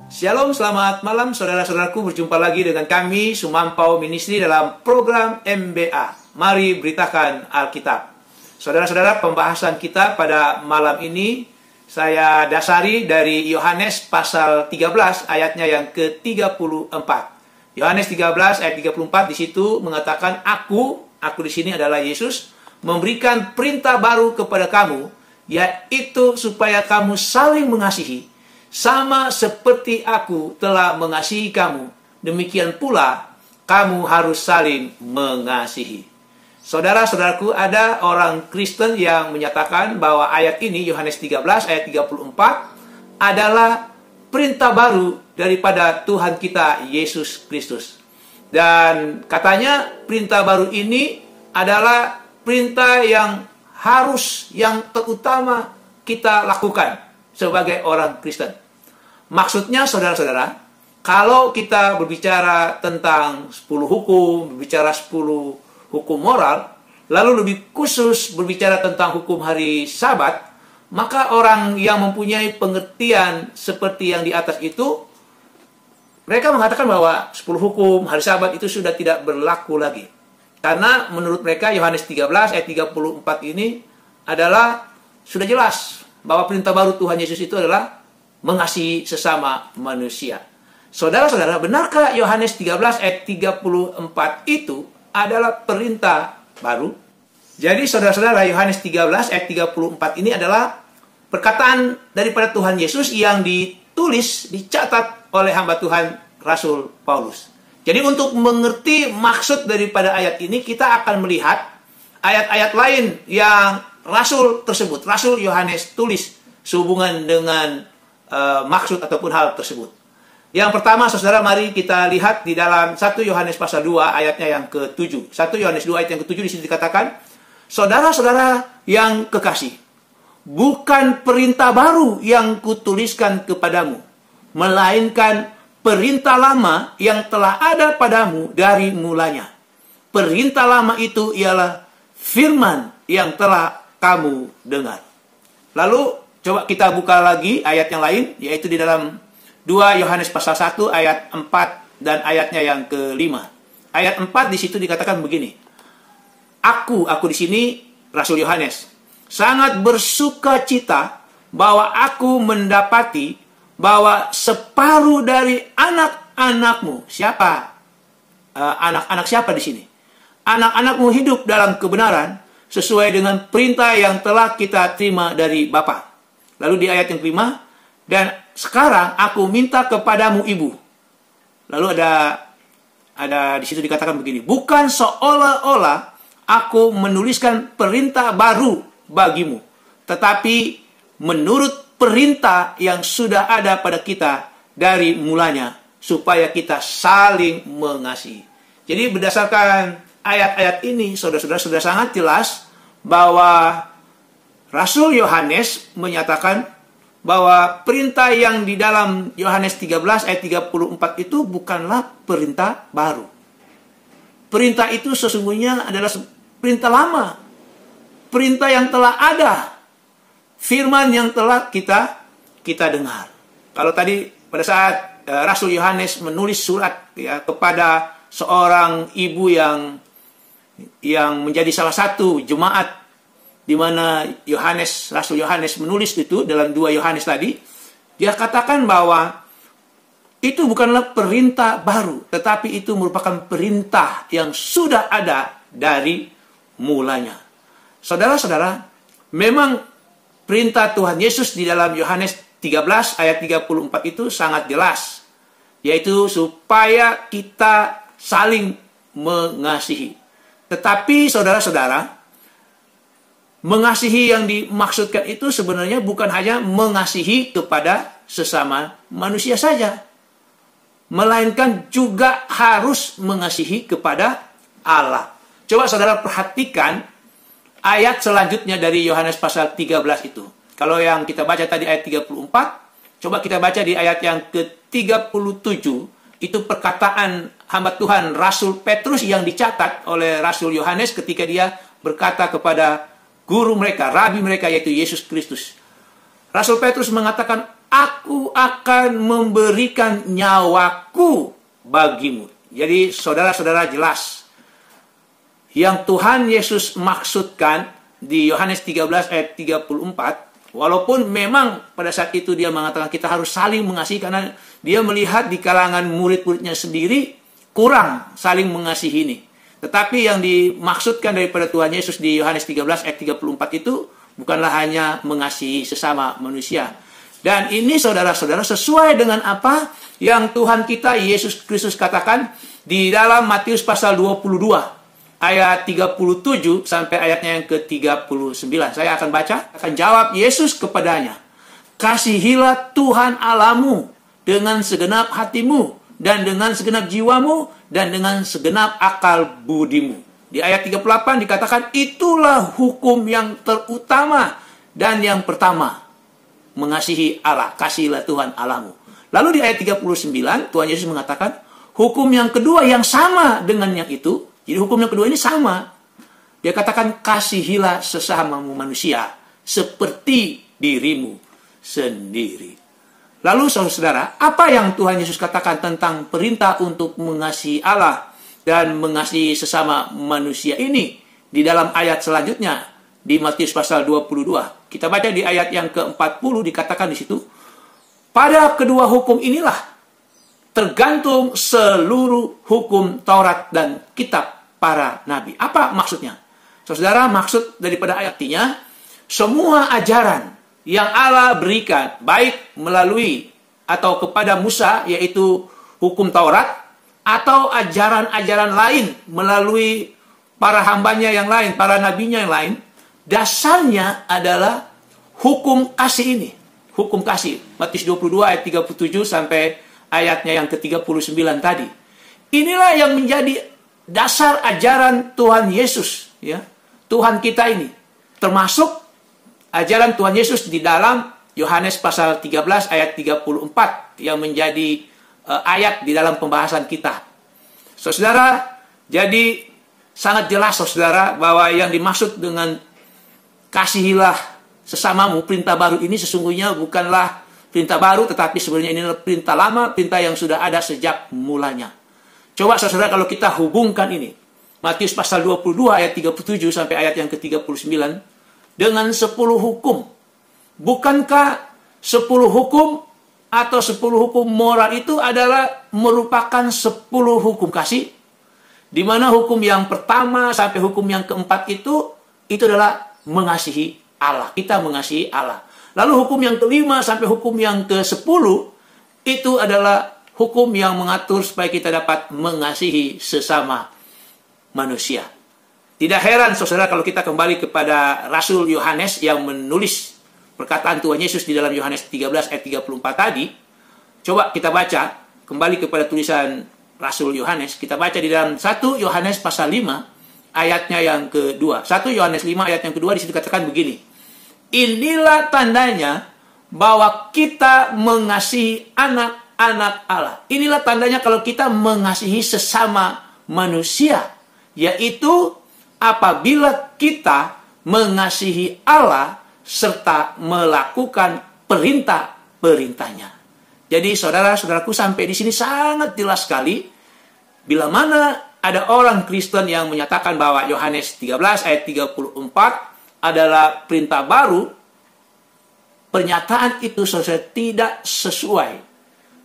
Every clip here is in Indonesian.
Shalom, selamat malam saudara-saudaraku, berjumpa lagi dengan kami Sumampau Ministry dalam program MBA. Mari beritakan Alkitab. Saudara-saudara, pembahasan kita pada malam ini saya dasari dari Yohanes pasal 13 ayatnya yang ke-34. Yohanes 13 ayat 34 di situ mengatakan, Aku di sini adalah Yesus, memberikan perintah baru kepada kamu, yaitu supaya kamu saling mengasihi. Sama seperti aku telah mengasihi kamu, demikian pula kamu harus saling mengasihi. Saudara-saudaraku, ada orang Kristen yang menyatakan bahwa ayat ini, Yohanes 13 ayat 34, adalah perintah baru daripada Tuhan kita Yesus Kristus. Dan katanya perintah baru ini adalah perintah yang harus, yang terutama kita lakukan sebagai orang Kristen. Maksudnya, saudara-saudara, kalau kita berbicara tentang 10 hukum, berbicara 10 hukum moral, lalu lebih khusus berbicara tentang hukum hari Sabat, maka orang yang mempunyai pengertian seperti yang di atas itu, mereka mengatakan bahwa 10 hukum hari Sabat itu sudah tidak berlaku lagi. Karena menurut mereka Yohanes 13 ayat 34 ini adalah sudah jelas bahwa perintah baru Tuhan Yesus itu adalah mengasihi sesama manusia. Saudara-saudara, benarkah Yohanes 13 ayat 34 itu adalah perintah baru? Jadi saudara-saudara, Yohanes 13 ayat 34 ini adalah perkataan daripada Tuhan Yesus yang ditulis, dicatat oleh hamba Tuhan Rasul Paulus. Jadi untuk mengerti maksud daripada ayat ini, kita akan melihat ayat-ayat lain yang Rasul tersebut, Rasul Yohanes tulis sehubungan dengan maksud ataupun hal tersebut. Yang pertama, saudara, mari kita lihat di dalam 1 Yohanes pasal 2 ayatnya yang ke-7. 1 Yohanes 2 ayat yang ke-7 di sini dikatakan, Saudara-saudara yang kekasih, bukan perintah baru yang kutuliskan kepadamu, melainkan perintah lama yang telah ada padamu dari mulanya. Perintah lama itu ialah firman yang telah kamu dengar. Lalu coba kita buka lagi ayat yang lain, yaitu di dalam 2 Yohanes pasal 1 ayat 4 dan ayatnya yang ke-5. Ayat 4 di situ dikatakan begini. Aku di sini Rasul Yohanes, sangat bersuka cita bahwa aku mendapati bahwa separuh dari anak-anakmu, siapa? Anak-anak siapa di sini? Anak-anakmu hidup dalam kebenaran sesuai dengan perintah yang telah kita terima dari Bapa. Lalu di ayat yang ke-5, dan sekarang aku minta kepadamu ibu. Lalu ada di situ dikatakan begini, bukan seolah-olah aku menuliskan perintah baru bagimu, tetapi menurut perintah yang sudah ada pada kita dari mulanya, supaya kita saling mengasihi. Jadi berdasarkan ayat-ayat ini, saudara-saudara, sudah sangat jelas bahwa Rasul Yohanes menyatakan bahwa perintah yang di dalam Yohanes 13 ayat 34 itu bukanlah perintah baru. Perintah itu sesungguhnya adalah perintah lama. Perintah yang telah ada. Firman yang telah kita dengar. Kalau tadi pada saat Rasul Yohanes menulis surat ya, kepada seorang ibu yang menjadi salah satu jemaat di mana Rasul Yohanes menulis itu dalam 2 Yohanes tadi, dia katakan bahwa itu bukanlah perintah baru, tetapi itu merupakan perintah yang sudah ada dari mulanya. Saudara-saudara, memang perintah Tuhan Yesus di dalam Yohanes 13 ayat 34 itu sangat jelas, yaitu supaya kita saling mengasihi. Tetapi saudara-saudara, mengasihi yang dimaksudkan itu sebenarnya bukan hanya mengasihi kepada sesama manusia saja, melainkan juga harus mengasihi kepada Allah. Coba saudara perhatikan ayat selanjutnya dari Yohanes pasal 13 itu. Kalau yang kita baca tadi ayat 34, coba kita baca di ayat yang ke-37, itu perkataan hamba Tuhan Rasul Petrus yang dicatat oleh Rasul Yohanes ketika dia berkata kepada guru mereka, rabi mereka, yaitu Yesus Kristus. Rasul Petrus mengatakan, aku akan memberikan nyawaku bagimu. Jadi saudara-saudara, jelas yang Tuhan Yesus maksudkan di Yohanes 13 ayat 34, walaupun memang pada saat itu dia mengatakan kita harus saling mengasihi, karena dia melihat di kalangan murid-muridnya sendiri kurang saling mengasihi ini. Tetapi yang dimaksudkan daripada Tuhan Yesus di Yohanes 13 ayat 34 itu bukanlah hanya mengasihi sesama manusia. Dan ini saudara-saudara sesuai dengan apa yang Tuhan kita Yesus Kristus katakan di dalam Matius pasal 22 ayat 37 sampai ayatnya yang ke-39. Saya akan baca, akan jawab Yesus kepadanya, kasihilah Tuhan Allahmu dengan segenap hatimu dan dengan segenap jiwamu dan dengan segenap akal budimu. Di ayat 38 dikatakan, itulah hukum yang terutama dan yang pertama, mengasihi Allah, kasihilah Tuhan Allahmu. Lalu di ayat 39 Tuhan Yesus mengatakan, hukum yang kedua yang sama dengan yang itu. Jadi hukum yang kedua ini sama. Dia katakan, kasihilah sesamamu manusia seperti dirimu sendiri. Lalu saudara, apa yang Tuhan Yesus katakan tentang perintah untuk mengasihi Allah dan mengasihi sesama manusia ini di dalam ayat selanjutnya di Matius pasal 22. Kita baca di ayat yang ke-40 dikatakan di situ, pada kedua hukum inilah tergantung seluruh hukum Taurat dan kitab para nabi. Apa maksudnya? Saudara, maksud daripada ayatnya, semua ajaran yang Allah berikan, baik melalui atau kepada Musa, yaitu hukum Taurat, atau ajaran-ajaran lain melalui para hambanya yang lain, para nabinya yang lain, dasarnya adalah hukum kasih ini. Hukum kasih. Matius 22 ayat 37 sampai ayatnya yang ke-39 tadi. Inilah yang menjadi dasar ajaran Tuhan Yesus, ya. Tuhan kita ini. Termasuk ajaran Tuhan Yesus di dalam Yohanes pasal 13 ayat 34 yang menjadi ayat di dalam pembahasan kita. Saudara, jadi sangat jelas saudara bahwa yang dimaksud dengan kasihilah sesamamu, perintah baru ini sesungguhnya bukanlah perintah baru, tetapi sebenarnya ini adalah perintah lama, perintah yang sudah ada sejak mulanya. Coba saudara kalau kita hubungkan ini, Matius pasal 22 ayat 37 sampai ayat yang ke-39 dengan 10 hukum. Bukankah 10 hukum atau 10 hukum moral itu adalah merupakan 10 hukum kasih? Di mana hukum yang pertama sampai hukum yang keempat itu adalah mengasihi Allah. Kita mengasihi Allah. Lalu hukum yang kelima sampai hukum yang ke-10 itu adalah hukum yang mengatur supaya kita dapat mengasihi sesama manusia. Tidak heran saudara kalau kita kembali kepada Rasul Yohanes yang menulis perkataan Tuhan Yesus di dalam Yohanes 13 ayat 34 tadi. Coba kita baca kembali kepada tulisan Rasul Yohanes. Kita baca di dalam 1 Yohanes pasal 5 ayatnya yang kedua. 1 Yohanes 5 ayat yang kedua di situ katakan begini. Inilah tandanya bahwa kita mengasihi anak-anak Allah. Inilah tandanya kalau kita mengasihi sesama manusia, yaitu apabila kita mengasihi Allah serta melakukan perintah-perintahnya. Jadi saudara-saudaraku, sampai di sini sangat jelas sekali bila mana ada orang Kristen yang menyatakan bahwa Yohanes 13 ayat 34 adalah perintah baru, pernyataan itu saudara tidak sesuai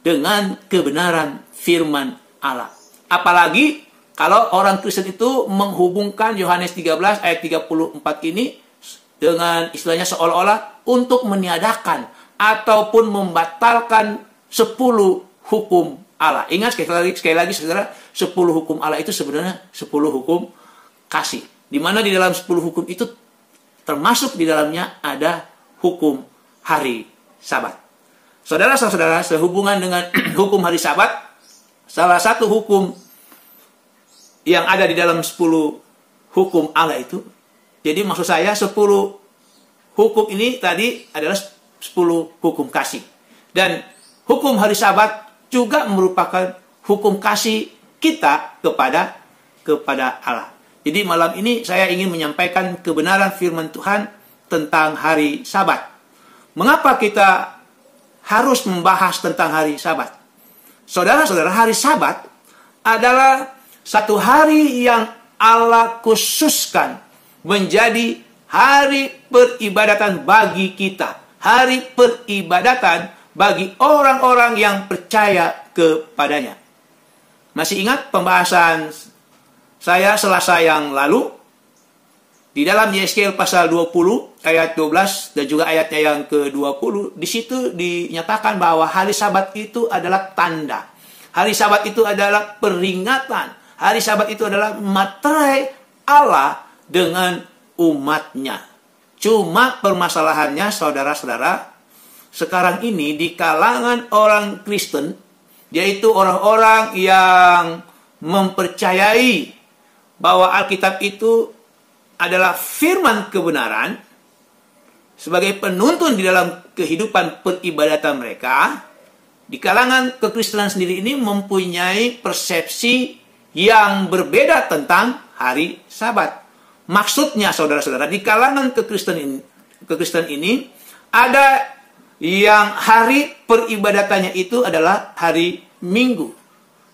dengan kebenaran firman Allah. Apalagi kalau orang Kristen itu menghubungkan Yohanes 13 ayat 34 ini dengan istilahnya seolah-olah untuk meniadakan ataupun membatalkan 10 hukum Allah. Ingat sekali lagi saudara, 10 hukum Allah itu sebenarnya 10 hukum kasih. Di mana di dalam 10 hukum itu termasuk di dalamnya ada hukum hari Sabat. Saudara-saudara, sehubungan dengan hukum hari Sabat, salah satu hukum yang ada di dalam 10 hukum Allah itu, jadi maksud saya 10 hukum ini tadi adalah 10 hukum kasih. Dan hukum hari Sabat juga merupakan hukum kasih kita kepada Allah. Jadi malam ini saya ingin menyampaikan kebenaran firman Tuhan tentang hari Sabat. Mengapa kita harus membahas tentang hari Sabat. Saudara-saudara, hari Sabat adalah satu hari yang Allah khususkan menjadi hari peribadatan bagi kita. Hari peribadatan bagi orang-orang yang percaya kepadanya. Masih ingat pembahasan saya Selasa yang lalu? Di dalam Yeskiel pasal 20 ayat 12 dan juga ayatnya yang ke-20, di situ dinyatakan bahwa hari Sabat itu adalah tanda. Hari Sabat itu adalah peringatan. Hari Sabat itu adalah materai Allah dengan umatnya. Cuma permasalahannya, saudara-saudara, sekarang ini di kalangan orang Kristen, yaitu orang-orang yang mempercayai bahwa Alkitab itu adalah firman kebenaran sebagai penuntun di dalam kehidupan peribadatan mereka, di kalangan kekristenan sendiri ini mempunyai persepsi yang berbeda tentang hari Sabat. Maksudnya, saudara-saudara, di kalangan kekristenan ini ada yang hari peribadatannya itu adalah hari Minggu,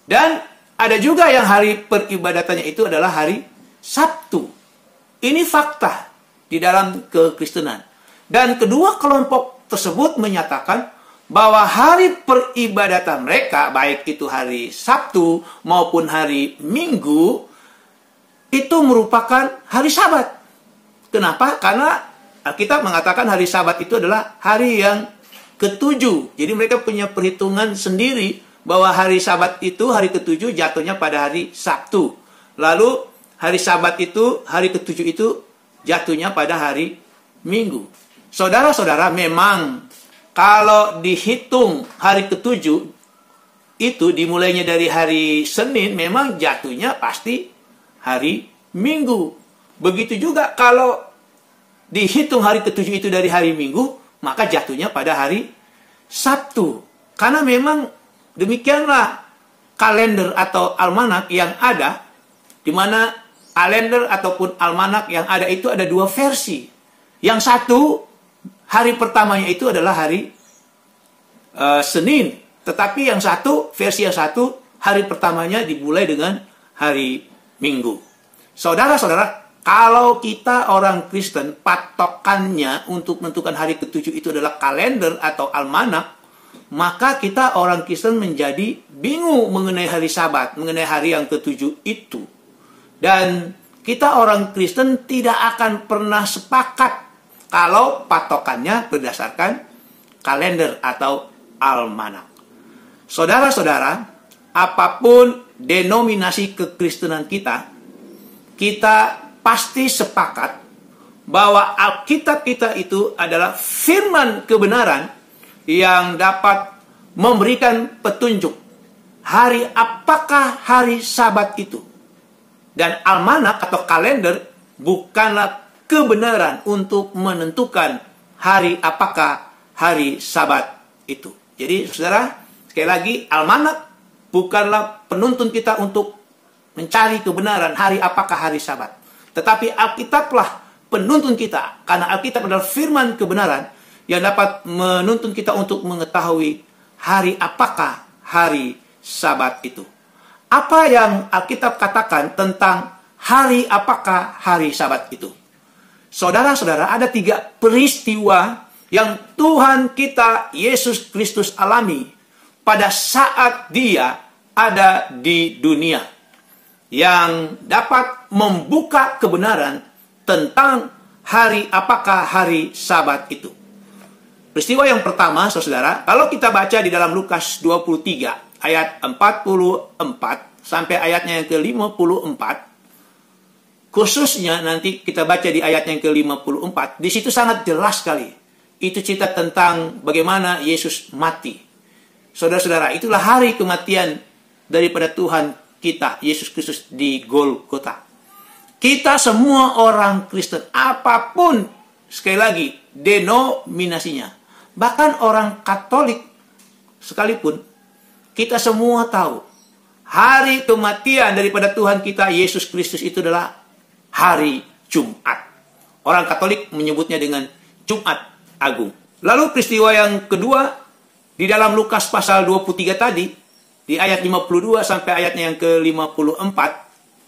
dan ada juga yang hari peribadatannya itu adalah hari Sabtu. Ini fakta di dalam kekristenan. Dan kedua kelompok tersebut menyatakan bahwa hari peribadatan mereka, baik itu hari Sabtu maupun hari Minggu, itu merupakan hari Sabat. Kenapa? Karena Alkitab mengatakan hari Sabat itu adalah hari yang ke-7. Jadi mereka punya perhitungan sendiri bahwa hari Sabat itu, hari ke-7 jatuhnya pada hari Sabtu. Lalu hari Sabat itu, hari ke-7 itu jatuhnya pada hari Minggu. Saudara-saudara, memang kalau dihitung hari ke-7 itu dimulainya dari hari Senin, memang jatuhnya pasti hari Minggu. Begitu juga kalau dihitung hari ke-7 itu dari hari Minggu, maka jatuhnya pada hari Sabtu. Karena memang demikianlah kalender atau almanak yang ada, di mana kalender ataupun almanak yang ada itu ada dua versi. Yang satu, hari pertamanya itu adalah hari Senin. Tetapi yang satu, versi yang satu, hari pertamanya dimulai dengan hari Minggu. Saudara-saudara, kalau kita orang Kristen, patokannya untuk menentukan hari ke-7 itu adalah kalender atau almanak, maka kita orang Kristen menjadi bingung mengenai hari Sabat, mengenai hari yang ke-7 itu. Dan kita orang Kristen tidak akan pernah sepakat kalau patokannya berdasarkan kalender atau almanak. Saudara-saudara, apapun denominasi kekristenan kita, kita pasti sepakat bahwa Alkitab kita itu adalah firman kebenaran yang dapat memberikan petunjuk hari apakah hari Sabat itu. Dan almanak atau kalender bukanlah kebenaran untuk menentukan hari apakah hari Sabat itu. Jadi saudara, sekali lagi, almanak bukanlah penuntun kita untuk mencari kebenaran hari apakah hari Sabat. Tetapi Alkitablah penuntun kita, karena Alkitab adalah firman kebenaran yang dapat menuntun kita untuk mengetahui hari apakah hari Sabat itu. Apa yang Alkitab katakan tentang hari apakah hari Sabat itu? Saudara-saudara, ada 3 peristiwa yang Tuhan kita Yesus Kristus alami pada saat Dia ada di dunia, yang dapat membuka kebenaran tentang hari apakah hari Sabat itu. Peristiwa yang pertama, saudara, kalau kita baca di dalam Lukas 23 ayat 44 sampai ayatnya yang ke-54, khususnya nanti kita baca di ayat yang ke-54, di situ sangat jelas sekali. Itu cerita tentang bagaimana Yesus mati. Saudara-saudara, itulah hari kematian daripada Tuhan kita, Yesus Kristus di Golgota. Kita semua orang Kristen, apapun, sekali lagi, denominasinya, bahkan orang Katolik sekalipun, kita semua tahu hari kematian daripada Tuhan kita Yesus Kristus itu adalah hari Jumat. Orang Katolik menyebutnya dengan Jumat Agung. Lalu peristiwa yang kedua di dalam Lukas pasal 23 tadi, di ayat 52 sampai ayatnya yang ke-54,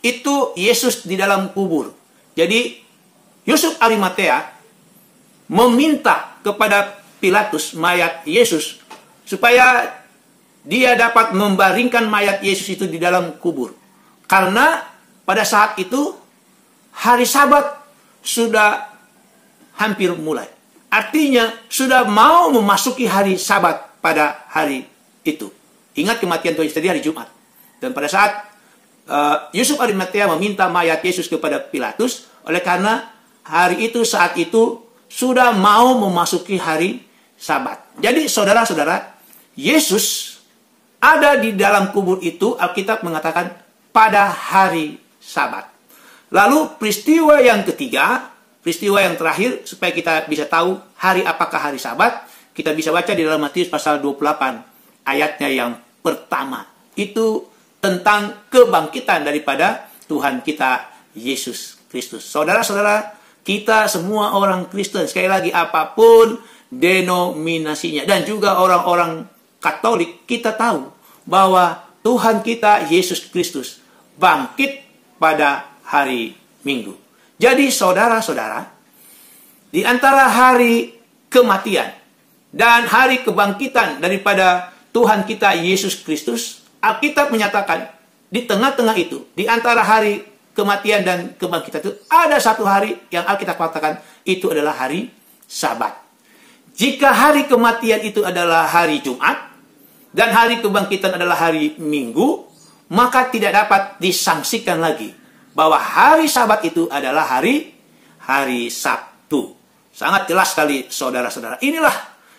itu Yesus di dalam kubur. Jadi Yusuf Arimatea meminta kepada Pilatus mayat Yesus supaya dia dapat membaringkan mayat Yesus itu di dalam kubur. Karena pada saat itu hari Sabat sudah hampir mulai. Artinya sudah mau memasuki hari Sabat pada hari itu. Ingat kematian Tuhan Yesus tadi hari Jumat. Dan pada saat Yusuf Arimatea meminta mayat Yesus kepada Pilatus, oleh karena hari itu saat itu sudah mau memasuki hari Sabat. Jadi saudara-saudara, Yesus ada di dalam kubur itu, Alkitab mengatakan pada hari Sabat. Lalu peristiwa yang ketiga, peristiwa yang terakhir, supaya kita bisa tahu hari apakah hari Sabat, kita bisa baca di dalam Matius pasal 28 ayatnya yang pertama. Itu tentang kebangkitan daripada Tuhan kita Yesus Kristus. Saudara-saudara, kita semua orang Kristen, sekali lagi apapun denominasinya, dan juga orang-orang Katolik, kita tahu bahwa Tuhan kita Yesus Kristus bangkit pada hari Minggu. Jadi saudara-saudara, di antara hari kematian dan hari kebangkitan daripada Tuhan kita Yesus Kristus, Alkitab menyatakan di tengah-tengah itu, di antara hari kematian dan kebangkitan itu, ada satu hari yang Alkitab katakan itu adalah hari Sabat. Jika hari kematian itu adalah hari Jumat dan hari kebangkitan adalah hari Minggu, maka tidak dapat disangsikan lagi bahwa hari Sabat itu adalah hari Sabtu. Sangat jelas sekali saudara-saudara. Inilah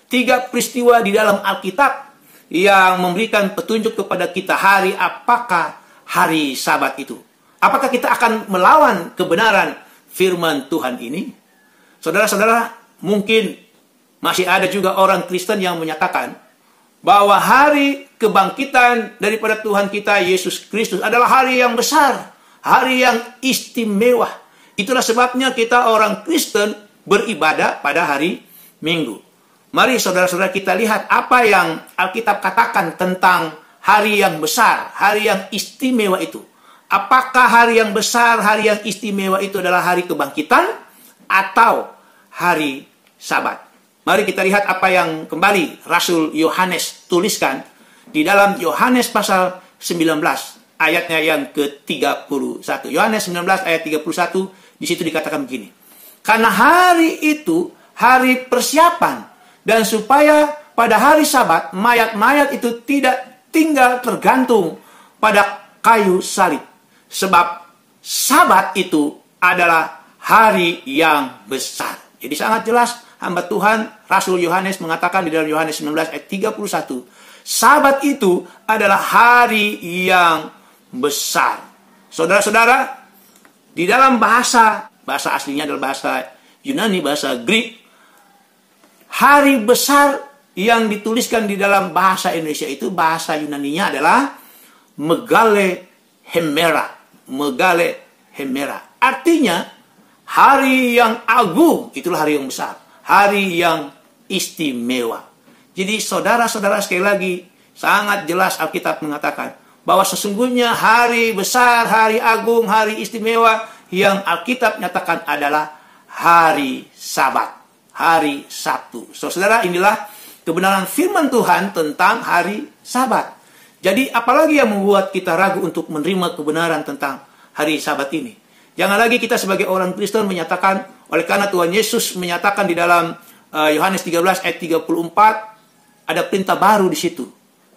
3 peristiwa di dalam Alkitab yang memberikan petunjuk kepada kita hari apakah hari Sabat itu. Apakah kita akan melawan kebenaran firman Tuhan ini? Saudara-saudara, mungkin masih ada juga orang Kristen yang menyatakan bahwa hari kebangkitan daripada Tuhan kita Yesus Kristus adalah hari yang besar, hari yang istimewa. Itulah sebabnya kita orang Kristen beribadah pada hari Minggu. Mari saudara-saudara kita lihat apa yang Alkitab katakan tentang hari yang besar, hari yang istimewa itu. Apakah hari yang besar, hari yang istimewa itu adalah hari kebangkitan atau hari Sabat? Mari kita lihat apa yang kembali Rasul Yohanes tuliskan di dalam Yohanes pasal 19 ayatnya yang ke-31. Yohanes 19 ayat 31, di situ dikatakan begini. Karena hari itu hari persiapan, dan supaya pada hari Sabat mayat-mayat itu tidak tinggal tergantung pada kayu salib. Sebab Sabat itu adalah hari yang besar. Jadi sangat jelas hamba Tuhan Rasul Yohanes mengatakan di dalam Yohanes 19 ayat 31, Sabat itu adalah hari yang besar. Saudara-saudara, di dalam bahasa aslinya adalah bahasa Yunani, bahasa Greek, hari besar yang dituliskan di dalam bahasa Indonesia itu, bahasa Yunaninya adalah Megale Hemera. Megale Hemera. Artinya, hari yang agung, itulah hari yang besar. Hari yang istimewa. Jadi saudara-saudara, sekali lagi, sangat jelas Alkitab mengatakan bahwa sesungguhnya hari besar, hari agung, hari istimewa yang Alkitab nyatakan adalah hari Sabat, hari Sabtu. Saudara, inilah kebenaran firman Tuhan tentang hari Sabat. Jadi apalagi yang membuat kita ragu untuk menerima kebenaran tentang hari Sabat ini? Jangan lagi kita sebagai orang Kristen menyatakan, oleh karena Tuhan Yesus menyatakan di dalam Yohanes 13 ayat 34, ada perintah baru di situ.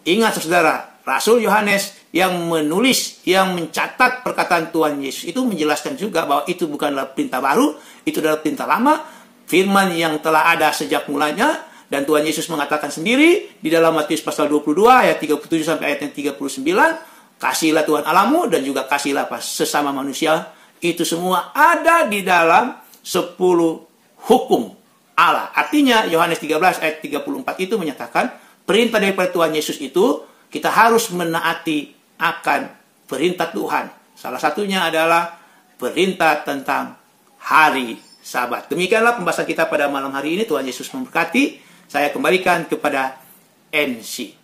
Ingat saudara, Rasul Yohanes yang menulis, yang mencatat perkataan Tuhan Yesus itu menjelaskan juga bahwa itu bukanlah perintah baru, itu adalah perintah lama, firman yang telah ada sejak mulanya. Dan Tuhan Yesus mengatakan sendiri di dalam Matius pasal 22 ayat 37 sampai ayat yang 39, kasihlah Tuhan Allahmu dan juga kasihlah sesama manusia. Itu semua ada di dalam 10 hukum Allah. Artinya Yohanes 13 ayat 34 itu menyatakan perintah daripada Tuhan Yesus itu kita harus menaati akan perintah Tuhan. Salah satunya adalah perintah tentang hari Sabat. Demikianlah pembahasan kita pada malam hari ini. Tuhan Yesus memberkati. Saya kembalikan kepada NC.